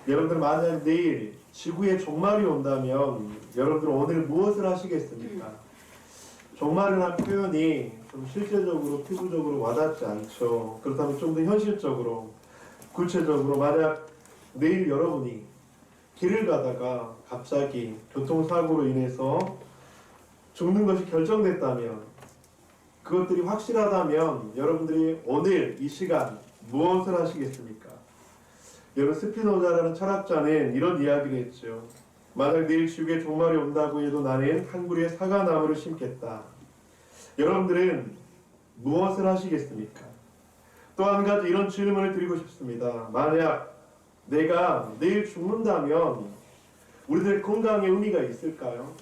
여러분들 만약 내일 지구에 종말이 온다면 여러분들 오늘 무엇을 하시겠습니까? 종말이라는 표현이 좀 실제적으로 피부적으로 와닿지 않죠. 그렇다면 좀 더 현실적으로 구체적으로 만약 내일 여러분이 길을 가다가 갑자기 교통사고로 인해서 죽는 것이 결정됐다면, 그것들이 확실하다면 여러분들이 오늘 이 시간 무엇을 하시겠습니까? 여러분, 스피노자라는 철학자는 이런 이야기를 했죠. 만약 내일 지구에 종말이 온다고 해도 나는 한 그루의 사과나무를 심겠다. 여러분들은 무엇을 하시겠습니까? 또 한 가지 이런 질문을 드리고 싶습니다. 만약 내가 내일 죽는다면 우리들의 건강에 의미가 있을까요?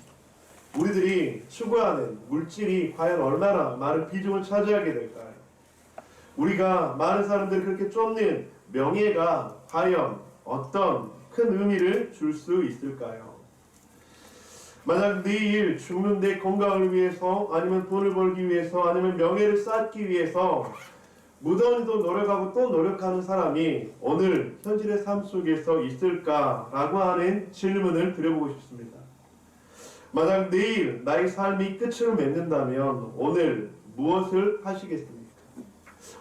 우리들이 추구하는 물질이 과연 얼마나 많은 비중을 차지하게 될까요? 우리가 많은 사람들이 그렇게 쫓는 명예가 과연 어떤 큰 의미를 줄 수 있을까요? 만약 내일 죽는데 건강을 위해서, 아니면 돈을 벌기 위해서, 아니면 명예를 쌓기 위해서 무던히도 노력하고 또 노력하는 사람이 오늘 현실의 삶 속에서 있을까라고 하는 질문을 드려보고 싶습니다. 만약 내일 나의 삶이 끝을 맺는다면 오늘 무엇을 하시겠습니까?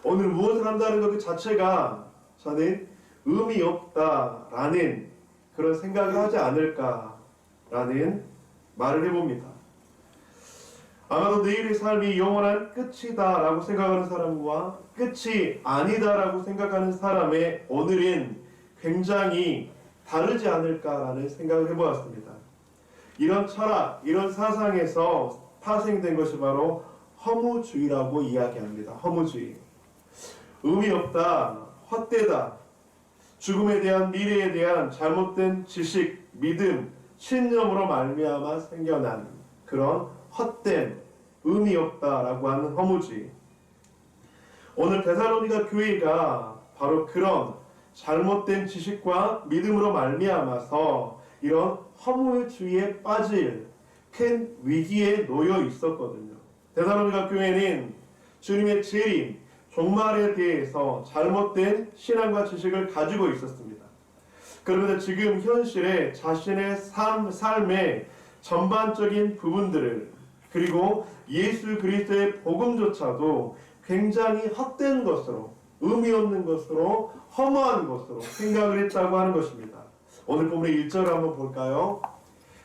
오늘 무엇을 한다는 것 그 자체가 저는 의미 없다라는 그런 생각을 하지 않을까라는 말을 해봅니다. 아마도 내일의 삶이 영원한 끝이다 라고 생각하는 사람과 끝이 아니다 라고 생각하는 사람의 오늘은 굉장히 다르지 않을까라는 생각을 해보았습니다. 이런 철학, 이런 사상에서 파생된 것이 바로 허무주의라고 이야기합니다. 허무주의. 의미 없다, 헛되다, 죽음에 대한, 미래에 대한 잘못된 지식, 믿음, 신념으로 말미암아 생겨난 그런 헛된, 의미 없다라고 하는 허무주의. 오늘 데살로니가 교회가 바로 그런 잘못된 지식과 믿음으로 말미암아서 이런 허무주의에 빠질 큰 위기에 놓여 있었거든요. 데살로니가 교회는 주님의 재림, 종말에 대해서 잘못된 신앙과 지식을 가지고 있었습니다. 그러면서 지금 현실에 자신의 삶의 전반적인 부분들을, 그리고 예수 그리스도의 복음조차도 굉장히 헛된 것으로, 의미 없는 것으로, 허무한 것으로 생각을 했다고 하는 것입니다. 오늘 본문의 1절을 한번 볼까요?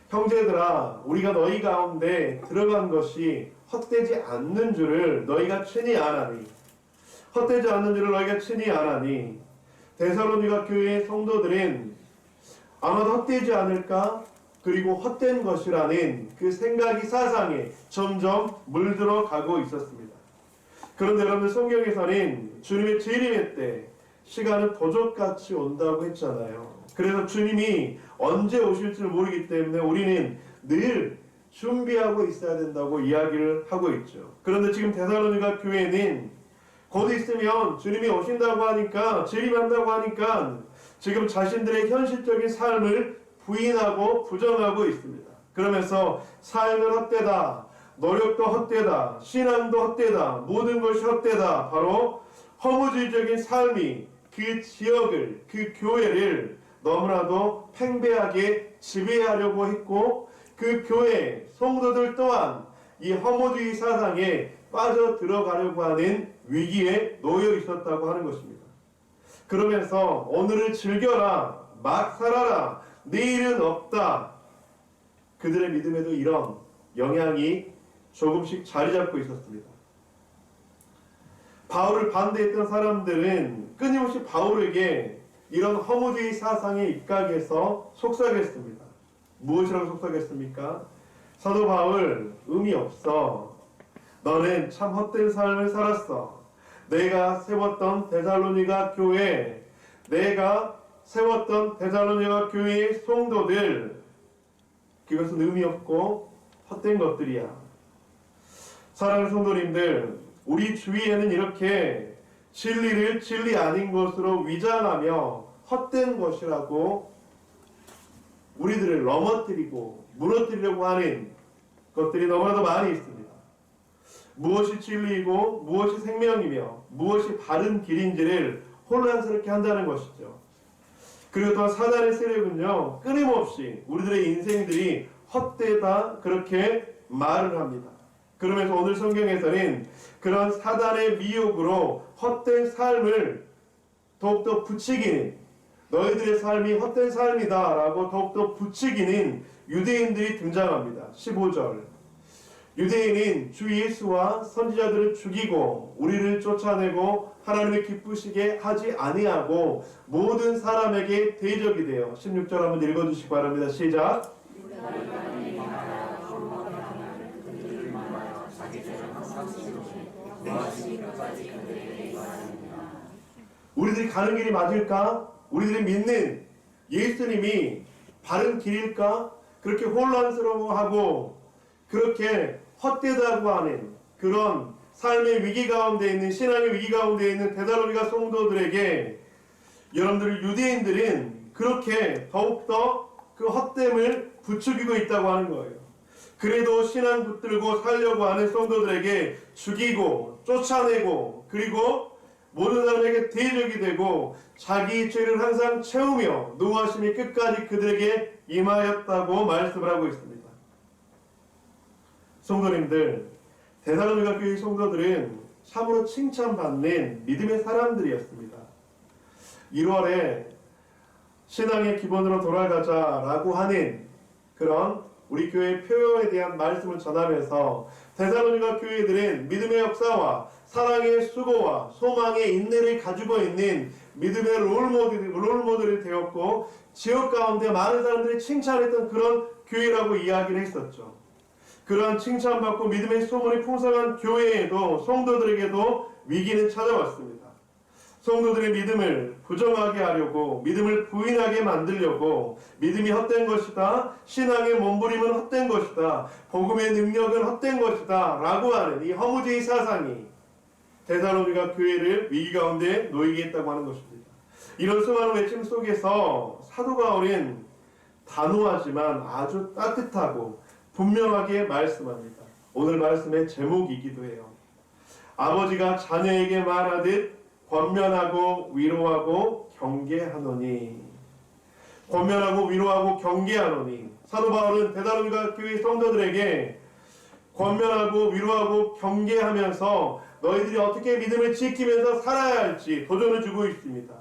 형제들아, 우리가 너희 가운데 들어간 것이 헛되지 않는 줄을 너희가 친히 아나니, 헛되지 않는 줄을 너희가 친히 아나니. 데살로니가 교회의 성도들은 아마도 헛되지 않을까? 그리고 헛된 것이라는 그 생각이, 사상에 점점 물들어 가고 있었습니다. 그런데 여러분들, 성경에서는 주님의 재림의 때 시간은 도적같이 온다고 했잖아요. 그래서 주님이 언제 오실지 모르기 때문에 우리는 늘 준비하고 있어야 된다고 이야기를 하고 있죠. 그런데 지금 데살로니가 교회는 곧 있으면 주님이 오신다고 하니까, 재림한다고 하니까 지금 자신들의 현실적인 삶을 부인하고 부정하고 있습니다. 그러면서 삶은 헛되다, 노력도 헛되다, 신앙도 헛되다, 모든 것이 헛되다, 바로 허무주의적인 삶이 그 지역을, 그 교회를 너무나도 팽배하게 지배하려고 했고, 그 교회 성도들 또한 이 허무주의 사상에 빠져 들어가려고 하는 위기에 놓여 있었다고 하는 것입니다. 그러면서 오늘을 즐겨라, 막 살아라, 내일은 없다. 그들의 믿음에도 이런 영향이 조금씩 자리 잡고 있었습니다. 바울을 반대했던 사람들은 끊임없이 바울에게 이런 허무주의 사상에 입각해서 속삭였습니다. 무엇이라고 속삭였습니까? 사도 바울, 의미 없어. 너는 참 헛된 삶을 살았어. 내가 세웠던 데살로니가 교회, 내가 세웠던 데살로니가 교회의 성도들, 그것은 의미 없고 헛된 것들이야. 사랑하는 성도님들, 우리 주위에는 이렇게 진리를 진리 아닌 것으로 위장하며 헛된 것이라고 우리들을 넘어뜨리고 무너뜨리려고 하는 것들이 너무나도 많이 있습니다. 무엇이 진리이고 무엇이 생명이며 무엇이 바른 길인지를 혼란스럽게 한다는 것이죠. 그리고 또한 사단의 세력은요, 끊임없이 우리들의 인생들이 헛되다 그렇게 말을 합니다. 그러면서 오늘 성경에서는 그런 사단의 미혹으로 헛된 삶을 더욱더 부추기는, 너희들의 삶이 헛된 삶이다 라고 더욱더 부추기는 유대인들이 등장합니다. 15절, 유대인은 주 예수와 선지자들을 죽이고 우리를 쫓아내고 하나님의 기쁘시게 하지 아니하고 모든 사람에게 대적이 되어. 16절 한번 읽어주시기 바랍니다. 시작. 우리들이 가는 길이 맞을까? 우리들이 믿는 예수님이 바른 길일까? 그렇게 혼란스러워하고 그렇게 헛되다고 하는 그런 삶의 위기 가운데 있는, 신앙의 위기 가운데 있는 데살로니가 성도들에게 여러분들 유대인들은 그렇게 더욱더 그 헛됨을 부추기고 있다고 하는 거예요. 그래도 신앙 붙들고 살려고 하는 성도들에게 죽이고 쫓아내고 그리고 모든 사람에게 대적이 되고 자기 죄를 항상 채우며 노하심이 끝까지 그들에게 임하였다고 말씀을 하고 있습니다. 성도님들, 데살로니가 교회 성도들은 참으로 칭찬받는 믿음의 사람들이었습니다. 1월에 신앙의 기본으로 돌아가자라고 하는 그런 우리 교회 표어에 대한 말씀을 전하면서 데살로니가 교회들은 믿음의 역사와 사랑의 수고와 소망의 인내를 가지고 있는 믿음의 롤모델이 되었고 지역 가운데 많은 사람들이 칭찬했던 그런 교회라고 이야기를 했었죠. 그러한 칭찬받고 믿음의 소문이 풍성한 교회에도 성도들에게도 위기는 찾아왔습니다. 성도들의 믿음을 부정하게 하려고, 믿음을 부인하게 만들려고, 믿음이 헛된 것이다, 신앙의 몸부림은 헛된 것이다, 복음의 능력은 헛된 것이다 라고 하는 이 허무주의 사상이 데살로니가 교회를 위기 가운데 놓이게 했다고 하는 것입니다. 이런 수많은 외침 속에서 사도 바울은 단호하지만 아주 따뜻하고 분명하게 말씀합니다. 오늘 말씀의 제목이기도 해요. 아버지가 자녀에게 말하듯 권면하고 위로하고 경계하노니. 권면하고 위로하고 경계하노니. 사도 바울은 데살로니가 교회 성도들에게 권면하고 위로하고 경계하면서 너희들이 어떻게 믿음을 지키면서 살아야 할지 도전을 주고 있습니다.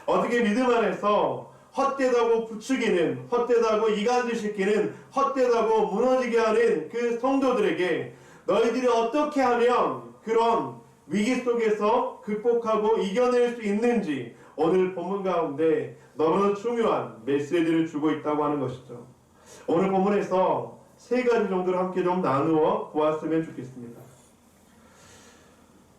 어떻게 믿음 안에서 헛되다고 부추기는, 헛되다고 이간질시키는, 헛되다고 무너지게 하는 그 성도들에게 너희들이 어떻게 하면 그런 위기 속에서 극복하고 이겨낼 수 있는지 오늘 본문 가운데 너무나 중요한 메시지를 주고 있다고 하는 것이죠. 오늘 본문에서 세 가지 정도를 함께 좀 나누어 보았으면 좋겠습니다.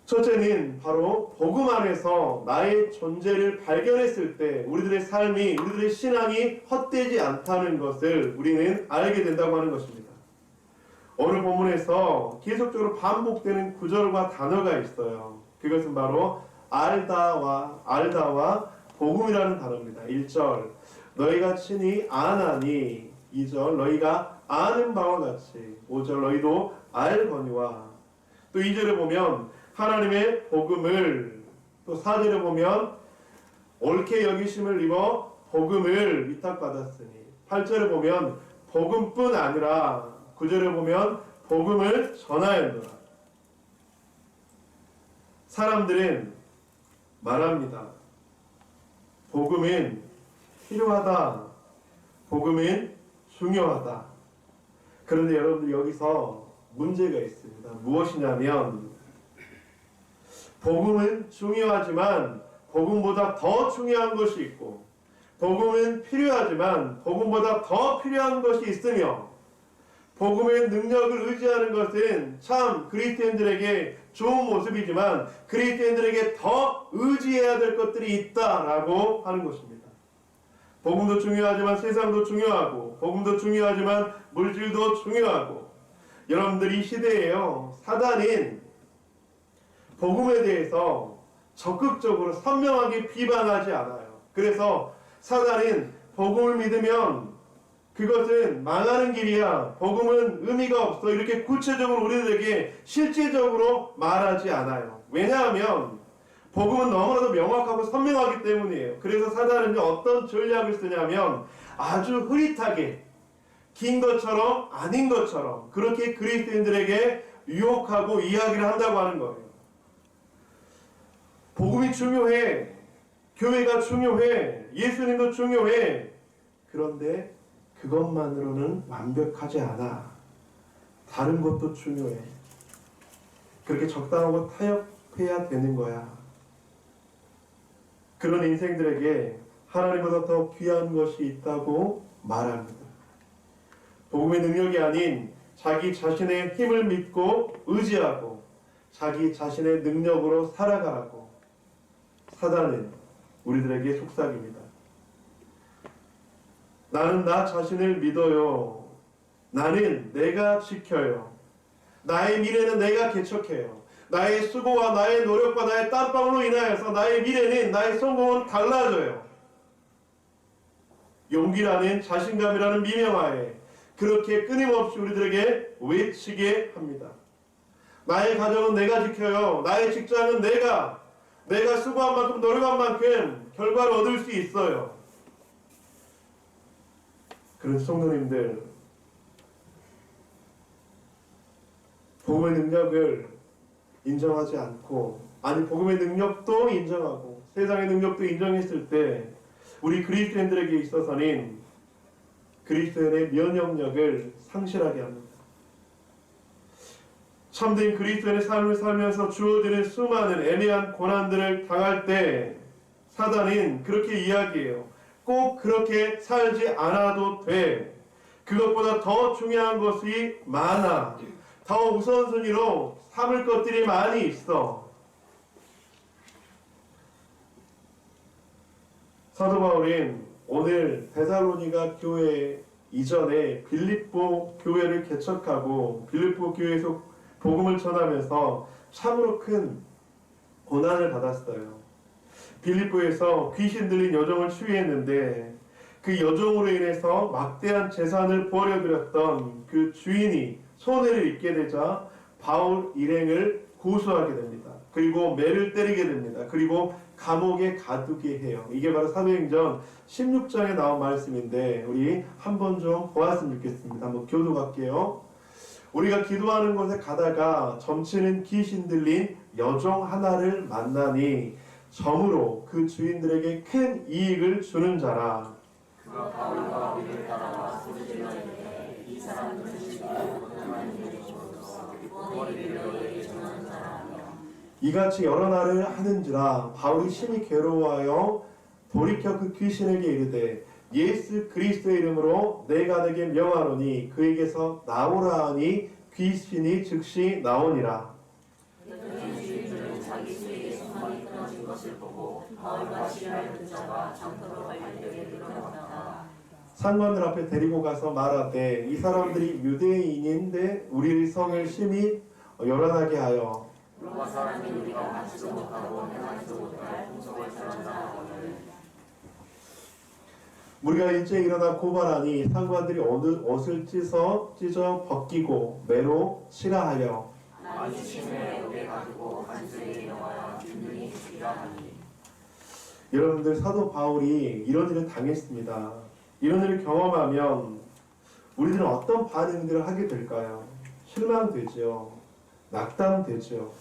첫째는 바로 복음 안에서 나의 존재를 발견했을 때 우리들의 삶이, 우리들의 신앙이 헛되지 않다는 것을 우리는 알게 된다고 하는 것입니다. 오늘 본문에서 계속적으로 반복되는 구절과 단어가 있어요. 그것은 바로 알다와 복음이라는 단어입니다. 1절 너희가 친히 아나니, 2절 너희가 아는 바와 같이, 5절 너희도 알거니와. 또 2절에 보면 하나님의 복음을, 또 4절에 보면 옳게 여기심을 입어 복음을 위탁받았으니, 8절에 보면 복음뿐 아니라 9절에 보면 복음을 전하였노라. 사람들은 말합니다. 복음은 필요하다. 복음은 중요하다. 그런데 여러분들 여기서 문제가 있습니다. 무엇이냐면 복음은 중요하지만 복음보다 더 중요한 것이 있고, 복음은 필요하지만 복음보다 더 필요한 것이 있으며, 복음의 능력을 의지하는 것은 참 그리스도인들에게 좋은 모습이지만 그리스도인들에게 더 의지해야 될 것들이 있다라고 하는 것입니다. 복음도 중요하지만 세상도 중요하고, 복음도 중요하지만 물질도 중요하고. 여러분들 이 시대에요, 사단은 복음에 대해서 적극적으로 선명하게 비방하지 않아요. 그래서 사단은 복음을 믿으면 그것은 망하는 길이야, 복음은 의미가 없어, 이렇게 구체적으로 우리들에게 실제적으로 말하지 않아요. 왜냐하면 복음은 너무나도 명확하고 선명하기 때문이에요. 그래서 사단은 어떤 전략을 쓰냐면 아주 흐릿하게 긴 것처럼 아닌 것처럼 그렇게 그리스도인들에게 유혹하고 이야기를 한다고 하는 거예요. 복음이 중요해. 교회가 중요해. 예수님도 중요해. 그런데 그것만으로는 완벽하지 않아. 다른 것도 중요해. 그렇게 적당하고 타협해야 되는 거야. 그런 인생들에게 하나님보다 더 귀한 것이 있다고 말합니다. 복음의 능력이 아닌 자기 자신의 힘을 믿고 의지하고 자기 자신의 능력으로 살아가라고 사단은 우리들에게 속삭입니다. 나는 나 자신을 믿어요. 나는 내가 지켜요. 나의 미래는 내가 개척해요. 나의 수고와 나의 노력과 나의 땀방울로 인하여서 나의 미래는, 나의 성공은 달라져요. 용기라는, 자신감이라는 미명하에 그렇게 끊임없이 우리들에게 외치게 합니다. 나의 가정은 내가 지켜요. 나의 직장은 내가 수고한 만큼 노력한 만큼 결과를 얻을 수 있어요. 그런 성도님들, 복음의 능력을 인정하지 않고, 아니 복음의 능력도 인정하고 세상의 능력도 인정했을 때 우리 그리스도인들에게 있어서는 그리스도인의 면역력을 상실하게 합니다. 참된 그리스도인의 삶을 살면서 주어지는 수많은 애매한 고난들을 당할 때 사단은 그렇게 이야기해요. 꼭 그렇게 살지 않아도 돼. 그것보다 더 중요한 것이 많아. 더 우선순위로 삼을 것들이 많이 있어. 사도 바울은 오늘 데살로니가 교회 이전에 빌립보 교회를 개척하고 빌립보 교회에서 복음을 전하면서 참으로 큰 고난을 받았어요. 빌립보에서 귀신 들린 여종을 추위했는데 그 여종으로 인해서 막대한 재산을 버려들였던 그 주인이 손해를 입게 되자 바울 일행을 고소하게 됩니다. 그리고 매를 때리게 됩니다. 그리고 감옥에 가두게 해요. 이게 바로 사도행전 16장에 나온 말씀인데 우리 한번 좀 보았으면 좋겠습니다. 한번 교도할게요. 우리가 기도하는 곳에 가다가 점치는 귀신 들린 여종 하나를 만나니 점으로 그 주인들에게 큰 이익을 주는 자라. 그가 바울과 우리를 따라와 소리질러 이르되 이 사람들은 지금 고난을 일으키고서 머리를 너희에게 전하는 자라며 이같이 여러 날을 하는지라 바울이 심히 괴로워하여 돌이켜 그 귀신에게 이르되 예수 그리스도의 이름으로 내가 내게 명하노니 그에게서 나오라 하니 귀신이 즉시 나오니라. 그들은 주인들은 자기 수에게 손만이 끊어진 것을 보고 바울과 시라를 붙잡아 장터로 발견되게 끌어내었다. 상관들 앞에 데리고 가서 말하되 이 사람들이 유대인인데 우리의 성을 심히 요란하게 하여 로마 사람이 우리가 받지도 못하고 행하지도 못할 공속을 전한다하거늘 우리가 일제히 일어나 고발하니 상관들이 옷을 찢어 벗기고 매로 치라하여 많이 침을 여기에 가지고 간수에게 명하여 든든히 죽이라 하니. 여러분들 사도 바울이 이런 일을 당했습니다. 이런 일을 경험하면 우리들은 어떤 반응들을 하게 될까요? 실망되죠. 낙담되죠.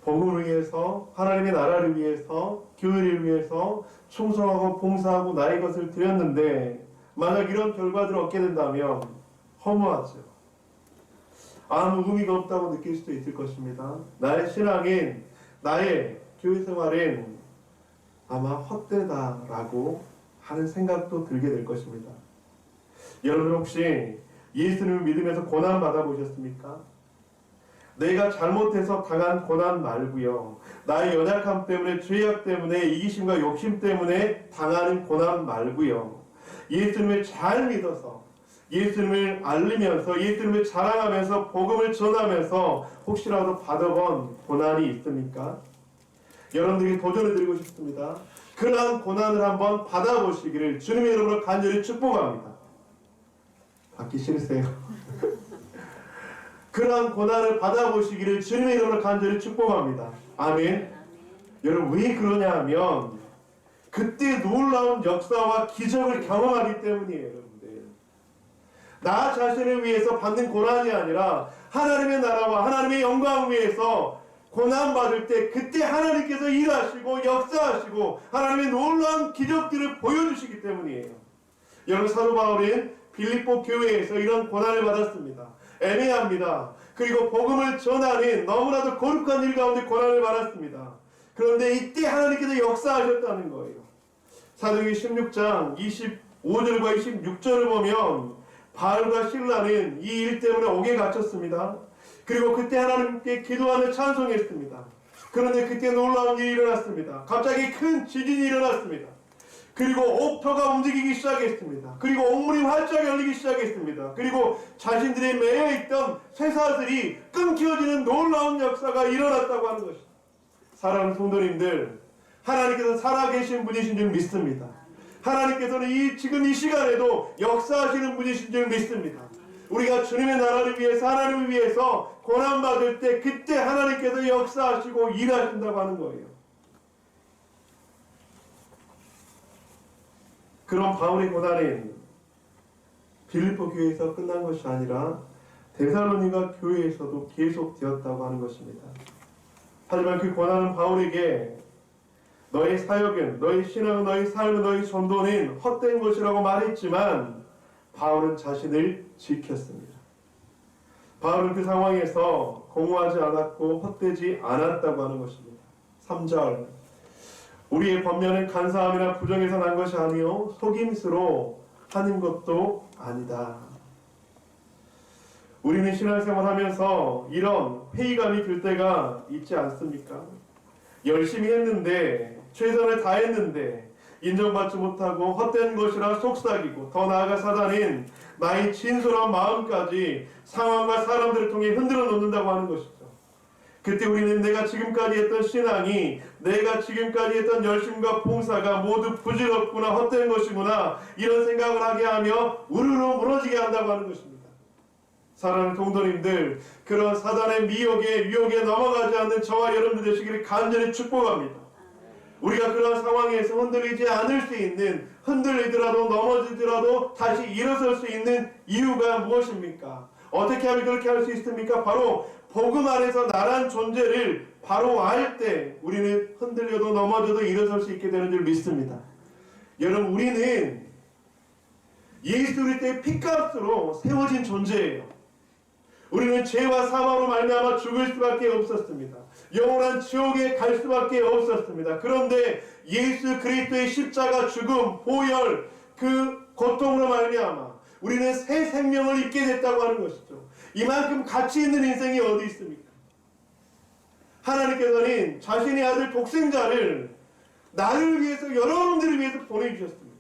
복음을 위해서, 하나님의 나라를 위해서, 교회를 위해서 충성하고 봉사하고 나의 것을 드렸는데 만약 이런 결과들을 얻게 된다면 허무하죠. 아무 의미가 없다고 느낄 수도 있을 것입니다. 나의 신앙인, 나의 교회 생활은 아마 헛되다라고 하는 생각도 들게 될 것입니다. 여러분 혹시 예수님을 믿으면서 고난 받아보셨습니까? 내가 잘못해서 당한 고난 말고요. 나의 연약함 때문에, 죄악 때문에, 이기심과 욕심 때문에 당하는 고난 말고요. 예수님을 잘 믿어서, 예수님을 알리면서, 예수님을 자랑하면서, 복음을 전하면서 혹시라도 받아본 고난이 있습니까? 여러분들에게 도전을 드리고 싶습니다. 그러한 고난을 한번 받아보시기를 주님의 이름으로 간절히 축복합니다. 받기 싫으세요? 그러한 고난을 받아보시기를 주님의 이름으로 간절히 축복합니다. 아멘. 여러분 왜 그러냐 하면 그때 놀라운 역사와 기적을 경험하기 때문이에요. 여러분들, 나 자신을 위해서 받는 고난이 아니라 하나님의 나라와 하나님의 영광을 위해서 고난받을 때 그때 하나님께서 일하시고 역사하시고 하나님의 놀라운 기적들을 보여주시기 때문이에요. 여러분, 사도 바울은 빌립보 교회에서 이런 고난을 받았습니다. 애매합니다. 그리고 복음을 전하는 너무나도 거룩한 일 가운데 고난을 받았습니다. 그런데 이때 하나님께서 역사하셨다는 거예요. 사도행전 16장 25절과 26절을 보면 바울과 실라는 이 일 때문에 옥에 갇혔습니다. 그리고 그때 하나님께 기도하며 찬송했습니다. 그런데 그때 놀라운 일이 일어났습니다. 갑자기 큰 지진이 일어났습니다. 그리고 옥터가 움직이기 시작했습니다. 그리고 옥문이 활짝 열리기 시작했습니다. 그리고 자신들이 매여있던 쇠사슬이 끊겨지는 놀라운 역사가 일어났다고 하는 것입니다. 사랑하는 성도님들, 하나님께서 살아계신 분이신 줄 믿습니다. 하나님께서는 지금 이 시간에도 역사하시는 분이신 줄 믿습니다. 우리가 주님의 나라를 위해서, 하나님을 위해서 고난받을 때 그때 하나님께서 역사하시고 일하신다고 하는 거예요. 그런 바울의 고난은 빌립보 교회에서 끝난 것이 아니라 데살로니가 교회에서도 계속되었다고 하는 것입니다. 하지만 그 고난은 바울에게 너의 사역은, 너의 신앙은, 너의 삶은, 너의 전도는 헛된 것이라고 말했지만 바울은 자신을 지켰습니다. 바울은 그 상황에서 공허하지 않았고 헛되지 않았다고 하는 것입니다. 3절, 우리의 권면은 간사함이나 부정에서 난 것이 아니요 속임수로 하는 것도 아니다. 우리는 신앙생활하면서 이런 회의감이 들 때가 있지 않습니까? 열심히 했는데, 최선을 다했는데 인정받지 못하고 헛된 것이라 속삭이고, 더 나아가 사단은 나의 진솔한 마음까지 상황과 사람들을 통해 흔들어 놓는다고 하는 것이죠. 그때 우리는 내가 지금까지 했던 신앙이, 내가 지금까지 했던 열심과 봉사가 모두 부질없구나, 헛된 것이구나, 이런 생각을 하게 하며 우르르 무너지게 한다고 하는 것입니다. 사랑하는 동도님들, 그런 사단의 미혹에, 유혹에 넘어가지 않는 저와 여러분들 되시기를 간절히 축복합니다. 우리가 그런 상황에서 흔들리지 않을 수 있는, 흔들리더라도 넘어지더라도 다시 일어설 수 있는 이유가 무엇입니까? 어떻게 하면 그렇게 할 수 있습니까? 바로 복음 안에서 나란 존재를 바로 알 때 우리는 흔들려도 넘어져도 일어설 수 있게 되는 줄 믿습니다. 여러분, 우리는 예수 그리스도의 피값으로 세워진 존재예요. 우리는 죄와 사망으로 말미암아 죽을 수밖에 없었습니다. 영원한 지옥에 갈 수밖에 없었습니다. 그런데 예수 그리스도의 십자가 죽음, 보혈, 그 고통으로 말미암아 우리는 새 생명을 입게 됐다고 하는 것이죠. 이만큼 가치 있는 인생이 어디 있습니까? 하나님께서는 자신의 아들 독생자를 나를 위해서, 여러분들을 위해서 보내주셨습니다.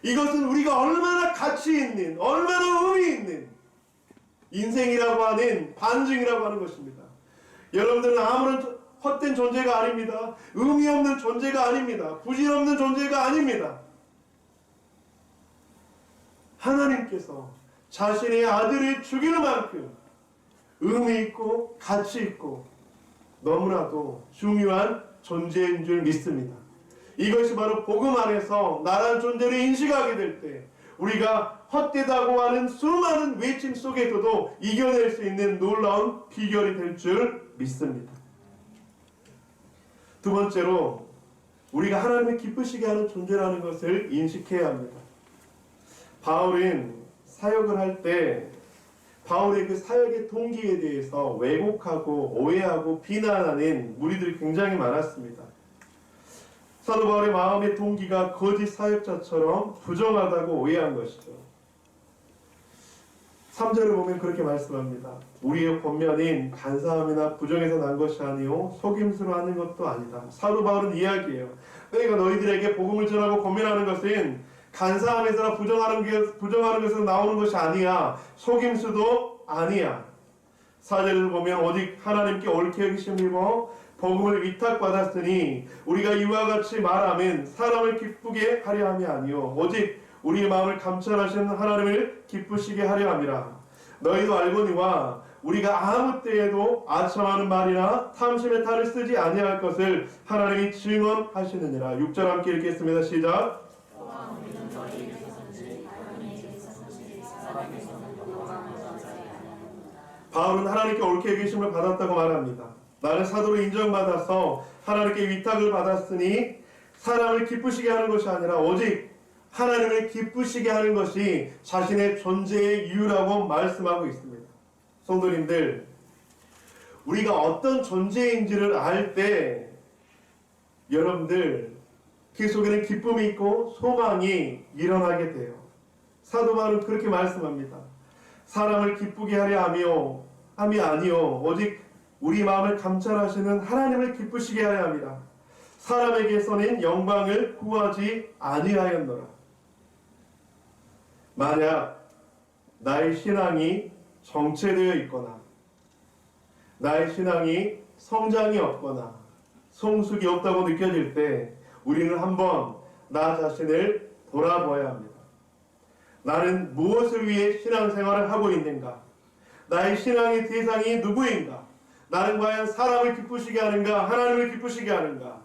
이것은 우리가 얼마나 가치 있는, 얼마나 의미 있는 인생이라고 하는 반증이라고 하는 것입니다. 여러분들은 아무런 헛된 존재가 아닙니다. 의미 없는 존재가 아닙니다. 부질없는 존재가 아닙니다. 하나님께서 자신의 아들을 죽일 만큼 의미 있고 가치 있고 너무나도 중요한 존재인 줄 믿습니다. 이것이 바로 복음 안에서 나란 존재를 인식하게 될 때 우리가 헛되다고 하는 수많은 외침 속에서도 이겨낼 수 있는 놀라운 비결이 될 줄 믿습니다. 두 번째로, 우리가 하나님을 기쁘시게 하는 존재라는 것을 인식해야 합니다. 바울은 사역을 할 때 바울의 그 사역의 동기에 대해서 왜곡하고 오해하고 비난하는 무리들이 굉장히 많았습니다. 사도 바울의 마음의 동기가 거짓 사역자처럼 부정하다고 오해한 것이죠. 3절을 보면 그렇게 말씀합니다. 우리의 권면인 간사함이나 부정에서 난 것이 아니요 속임수로 하는 것도 아니다. 사도 바울은 이야기해요. 그러니까 너희들에게 복음을 전하고 권면하는 것은 간사함에서나 부정하는 것에서 나오는 것이 아니야. 속임수도 아니야. 4절을 보면 오직 하나님께 옳게 여기심이고 복음을 위탁받았으니 우리가 이와 같이 말하면 사람을 기쁘게 하려 함이 아니요 오직 우리의 마음을 감찰하시는 하나님을 기쁘시게 하려 함이라. 너희도 알거니와 우리가 아무 때에도 아첨하는 말이나 탐심의 탈을 쓰지 아니할 것을 하나님이 증언하시느니라. 6절 함께 읽겠습니다. 시작. 바울은 하나님께 옳게 여기심을 받았다고 말합니다. 나는 사도로 인정받아서 하나님께 위탁을 받았으니 사람을 기쁘시게 하는 것이 아니라 오직 하나님을 기쁘시게 하는 것이 자신의 존재의 이유라고 말씀하고 있습니다. 성도님들, 우리가 어떤 존재인지를 알 때 여러분들 그 속에는 기쁨이 있고 소망이 일어나게 돼요. 사도 바울은 그렇게 말씀합니다. 사람을 기쁘게 하려 함이 아니요 오직 우리 마음을 감찰하시는 하나님을 기쁘시게 하려 합니다. 사람에게서는 영광을 구하지 아니하였노라. 만약 나의 신앙이 정체되어 있거나 나의 신앙이 성장이 없거나 성숙이 없다고 느껴질 때 우리는 한번 나 자신을 돌아보아야 합니다. 나는 무엇을 위해 신앙생활을 하고 있는가? 나의 신앙의 대상이 누구인가? 나는 과연 사람을 기쁘시게 하는가? 하나님을 기쁘시게 하는가?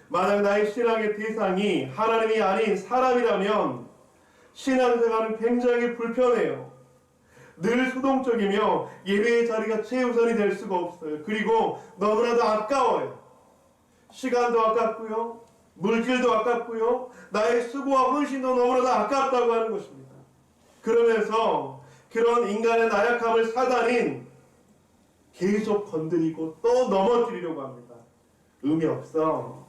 만약 나의 신앙의 대상이 하나님이 아닌 사람이라면 신앙생활은 굉장히 불편해요. 늘 수동적이며 예배의 자리가 최우선이 될 수가 없어요. 그리고 너무나도 아까워요. 시간도 아깝고요. 물질도 아깝고요. 나의 수고와 헌신도 너무나도 아깝다고 하는 것입니다. 그러면서 그런 인간의 나약함을 사단인 계속 건드리고 또 넘어뜨리려고 합니다. 의미 없어.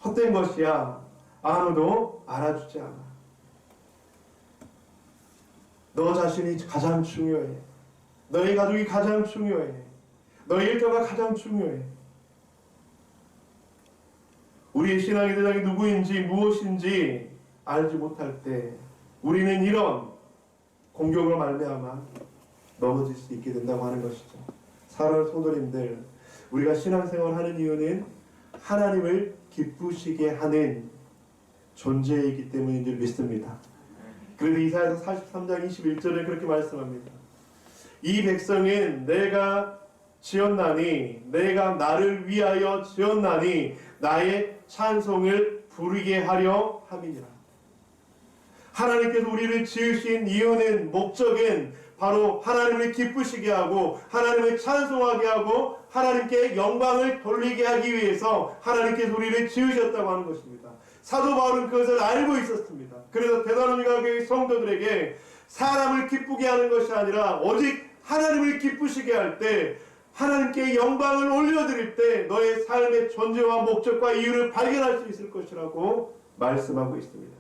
헛된 것이야. 아무도 알아주지 않아. 너 자신이 가장 중요해. 너희 가족이 가장 중요해. 너희 일터가 가장 중요해. 우리의 신앙의 대상이 누구인지 무엇인지 알지 못할 때 우리는 이런 공격을 말미암아 넘어질 수 있게 된다고 하는 것이죠. 사랑하는 성도님들, 우리가 신앙생활을 하는 이유는 하나님을 기쁘시게 하는 존재이기 때문인 줄 믿습니다. 그래서 이사야서 43장 21절에 그렇게 말씀합니다. 이 백성은 내가 지었나니 내가 나를 위하여 지었나니 나의 찬송을 부르게 하려 함이니라. 하나님께서 우리를 지으신 이유는 목적은 바로 하나님을 기쁘시게 하고 하나님을 찬송하게 하고 하나님께 영광을 돌리게 하기 위해서 하나님께서 우리를 지으셨다고 하는 것입니다. 사도 바울은 그것을 알고 있었습니다. 그래서 데살로니가 교회 성도들에게 사람을 기쁘게 하는 것이 아니라 오직 하나님을 기쁘시게 할 때 하나님께 영광을 올려드릴 때 너의 삶의 존재와 목적과 이유를 발견할 수 있을 것이라고 말씀하고 있습니다.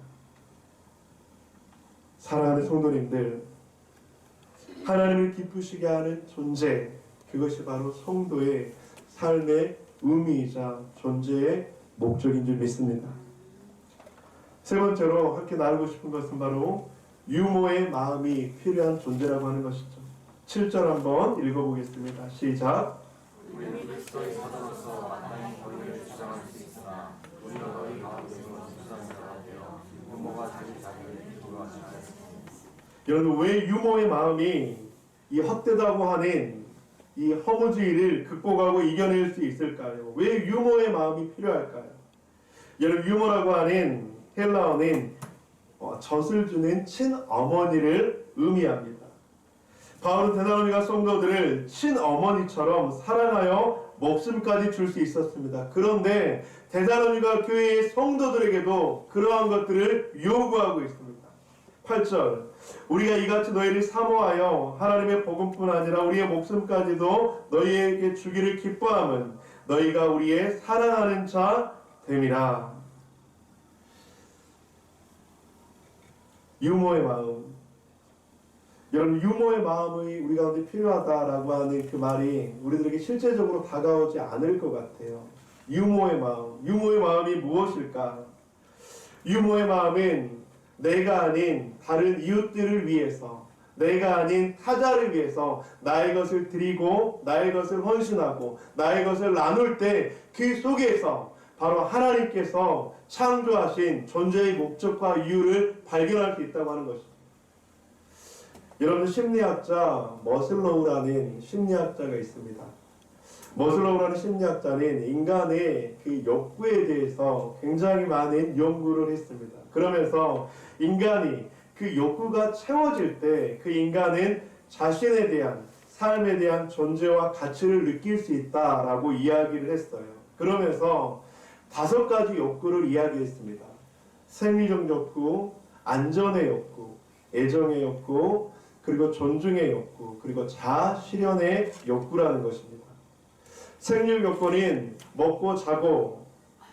사랑하는 성도님들, 하나님을 기쁘시게 하는 존재, 그것이 바로 성도의 삶의 의미이자 존재의 목적인 줄 믿습니다. 세 번째로 함께 나누고 싶은 것은 바로 유모의 마음이 필요한 존재라고 하는 것이죠. 7절 한번 읽어보겠습니다. 시작. 우리는 그리스도의 사도로서 마땅히 권위를 주장할 수 있으나 우리가 너희 가운데 주장한 사람되어 유모가 자기를 기쁘하지 않았습니다. 여러분, 왜 유모의 마음이 이 헛되다고 하는 이 허무주의를 극복하고 이겨낼 수 있을까요? 왜 유모의 마음이 필요할까요? 여러분, 유모라고 하는 헬라어는 젖을 주는 친어머니를 의미합니다. 바울은 데살로니가 성도들을 친어머니처럼 사랑하여 목숨까지 줄 수 있었습니다. 그런데 데살로니가 교회의 성도들에게도 그러한 것들을 요구하고 있습니다. 8절, 우리가 이같이 너희를 사모하여 하나님의 복음뿐 아니라 우리의 목숨까지도 너희에게 주기를 기뻐함은 너희가 우리의 사랑하는 자 됨이라. 유모의 마음, 여러분, 유모의 마음이 우리 가운데 필요하다라고 하는 그 말이 우리들에게 실제적으로 다가오지 않을 것 같아요. 유모의 마음이 무엇일까? 유모의 마음은 내가 아닌 다른 이웃들을 위해서, 내가 아닌 타자를 위해서 나의 것을 드리고 나의 것을 헌신하고 나의 것을 나눌 때 그 속에서 바로 하나님께서 창조하신 존재의 목적과 이유를 발견할 수 있다고 하는 것입니다. 여러분 심리학자 머슬로우라는 심리학자가 있습니다. 머슬로우라는 심리학자는 인간의 그 욕구에 대해서 굉장히 많은 연구를 했습니다. 그러면서 인간이 그 욕구가 채워질 때 그 인간은 자신에 대한 삶에 대한 존재와 가치를 느낄 수 있다라고 이야기를 했어요. 그러면서 5가지 욕구를 이야기했습니다. 생리적 욕구, 안전의 욕구, 애정의 욕구, 그리고 존중의 욕구, 그리고 자아 실현의 욕구라는 것입니다. 생리적 욕구는 먹고 자고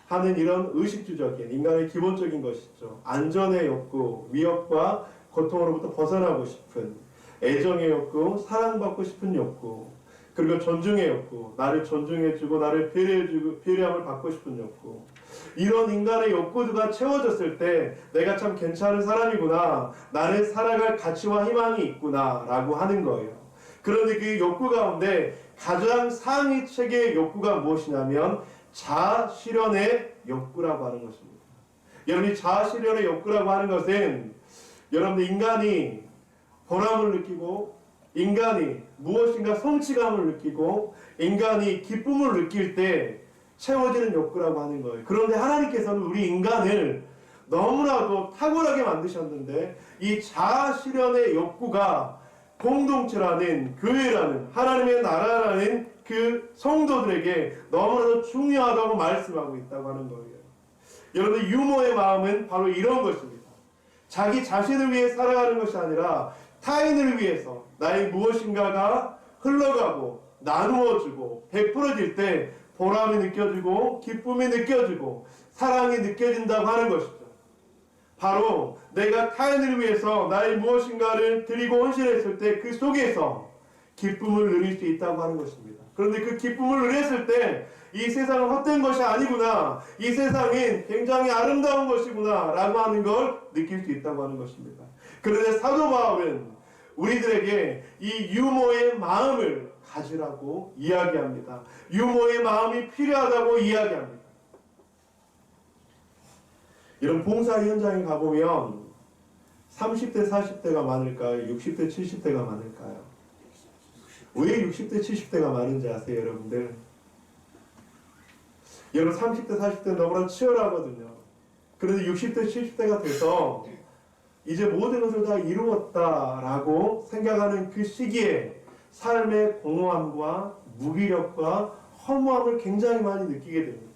하는 이런 의식주적인 인간의 기본적인 것이죠. 안전의 욕구, 위협과 고통으로부터 벗어나고 싶은 애정의 욕구, 사랑받고 싶은 욕구, 그리고 존중의 욕구, 나를 존중해주고 나를 배려해주고 배려함을 받고 싶은 욕구. 이런 인간의 욕구가 채워졌을 때 내가 참 괜찮은 사람이구나, 나는 살아갈 가치와 희망이 있구나 라고 하는 거예요. 그런데 그 욕구 가운데 가장 상위 체계의 욕구가 무엇이냐면 자아 실현의 욕구라고 하는 것입니다. 여러분이 자아 실현의 욕구라고 하는 것은 여러분들 인간이 보람을 느끼고 인간이 무엇인가 성취감을 느끼고 인간이 기쁨을 느낄 때 채워지는 욕구라고 하는 거예요. 그런데 하나님께서는 우리 인간을 너무나도 탁월하게 만드셨는데 이 자아 실현의 욕구가 공동체라는 교회라는 하나님의 나라라는 그 성도들에게 너무나도 중요하다고 말씀하고 있다고 하는 거예요. 여러분 유모의 마음은 바로 이런 것입니다. 자기 자신을 위해 살아가는 것이 아니라 타인을 위해서 나의 무엇인가가 흘러가고 나누어지고 베풀어질 때 보람이 느껴지고 기쁨이 느껴지고 사랑이 느껴진다고 하는 것이죠. 바로 내가 타인을 위해서 나의 무엇인가를 드리고 헌신했을 때 그 속에서 기쁨을 누릴 수 있다고 하는 것입니다. 그런데 그 기쁨을 누렸을 때 이 세상은 헛된 것이 아니구나, 이 세상은 굉장히 아름다운 것이구나 라고 하는 걸 느낄 수 있다고 하는 것입니다. 그런데 사도 바울은 우리들에게 이 유모의 마음을 가지라고 이야기합니다. 유모의 마음이 필요하다고 이야기합니다. 이런 봉사 현장에 가보면 30대, 40대가 많을까요? 60대, 70대가 많을까요? 왜 60대, 70대가 많은지 아세요, 여러분들? 여러분 30대, 40대 너무나 치열하거든요. 그런데 60대, 70대가 돼서 이제 모든 것을 다 이루었다라고 생각하는 그 시기에 삶의 공허함과 무기력과 허무함을 굉장히 많이 느끼게 됩니다.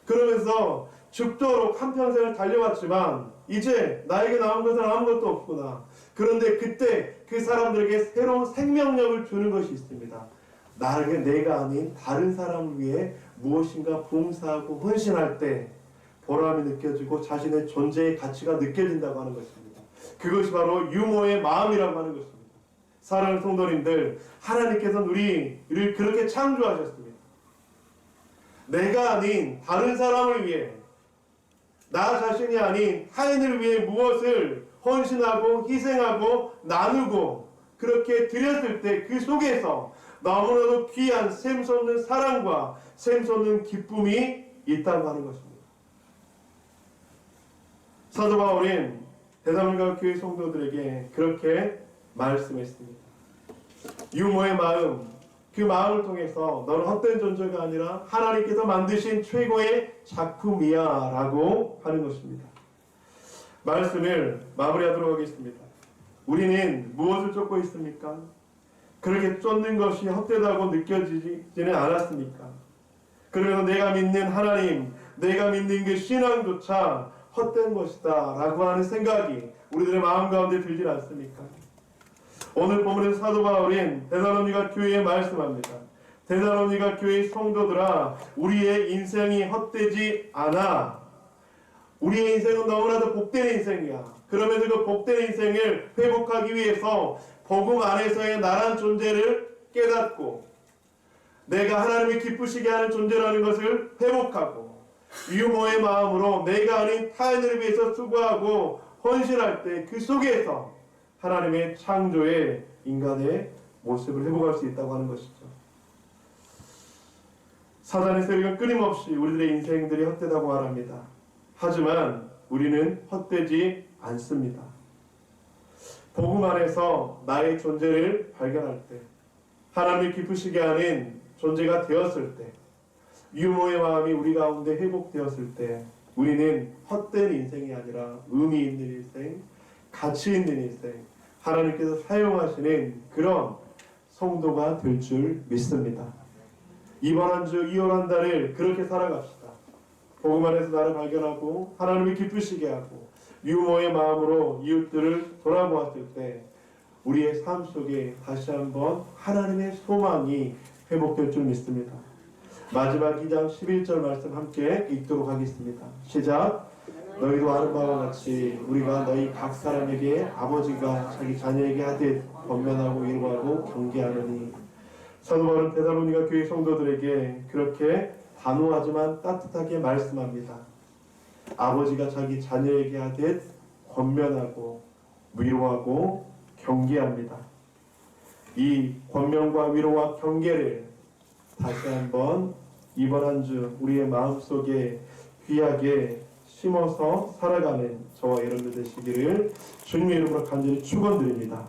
그러면서 죽도록 한평생을 달려왔지만 이제 나에게 남은 것은 아무것도 없구나. 그런데 그때 그 사람들에게 새로운 생명력을 주는 것이 있습니다. 나에게 내가 아닌 다른 사람을 위해 무엇인가 봉사하고 헌신할 때 보람이 느껴지고 자신의 존재의 가치가 느껴진다고 하는 것입니다. 그것이 바로 유모의 마음이라고 하는 것입니다. 사랑하는 성도님들, 하나님께서는 우리를 그렇게 창조하셨습니다. 내가 아닌 다른 사람을 위해, 나 자신이 아닌 타인을 위해 무엇을 헌신하고 희생하고 나누고 그렇게 드렸을 때 그 속에서 너무나도 귀한 샘솟는 사랑과 샘솟는 기쁨이 있다고 하는 것입니다. 사도 바울은 데살로니가 교회 성도들에게 그렇게 말씀했습니다. 유모의 마음, 그 마음을 통해서 너는 헛된 존재가 아니라 하나님께서 만드신 최고의 작품이야 라고 하는 것입니다. 말씀을 마무리하도록 하겠습니다. 우리는 무엇을 쫓고 있습니까? 그렇게 쫓는 것이 헛되다고 느껴지지는 않았습니까? 그래서 내가 믿는 하나님, 내가 믿는 그 신앙조차 헛된 것이다 라고 하는 생각이 우리들의 마음 가운데 들지 않습니까? 오늘 본문에서 사도 바울은 데살로니가 교회에 말씀합니다. 데살로니가 교회 성도들아, 우리의 인생이 헛되지 않아. 우리의 인생은 너무나도 복된 인생이야. 그러면서 그 복된 인생을 회복하기 위해서 복음 안에서의 나란 존재를 깨닫고 내가 하나님이 기쁘시게 하는 존재라는 것을 회복하고 유모의 마음으로 내가 아닌 타인을 위해서 수고하고 헌신할 때 그 속에서 하나님의 창조의 인간의 모습을 회복할 수 있다고 하는 것이죠. 사단의 세력은 끊임없이 우리들의 인생들이 헛되다고 말합니다. 하지만 우리는 헛되지 않습니다. 복음 안에서 나의 존재를 발견할 때, 하나님을 기쁘시게 하는 존재가 되었을 때, 유모의 마음이 우리 가운데 회복되었을 때, 우리는 헛된 인생이 아니라 의미 있는 인생, 가치 있는 인생, 하나님께서 사용하시는 그런 성도가 될 줄 믿습니다. 이번 한 주, 이월 한 달을 그렇게 살아갑시다. 복음 안에서 나를 발견하고 하나님을 기쁘시게 하고 유모의 마음으로 이웃들을 돌아보았을 때 우리의 삶 속에 다시 한번 하나님의 소망이 회복될 줄 믿습니다. 마지막 2장 11절 말씀 함께 읽도록 하겠습니다. 시작. 너희도 아는 바와 같이 우리가 너희 각 사람에게 아버지가 자기 자녀에게 하듯 권면하고 위로하고 경계하느니. 사도 바울은 데살로니가 교회 성도들에게 그렇게 단호하지만 따뜻하게 말씀합니다. 아버지가 자기 자녀에게 하듯 권면하고 위로하고 경계합니다. 이 권면과 위로와 경계를 다시 한번 이번 한 주 우리의 마음속에 귀하게 심어서 살아가는 저와 여러분들 되시기를 주님의 이름으로 간절히 축원드립니다.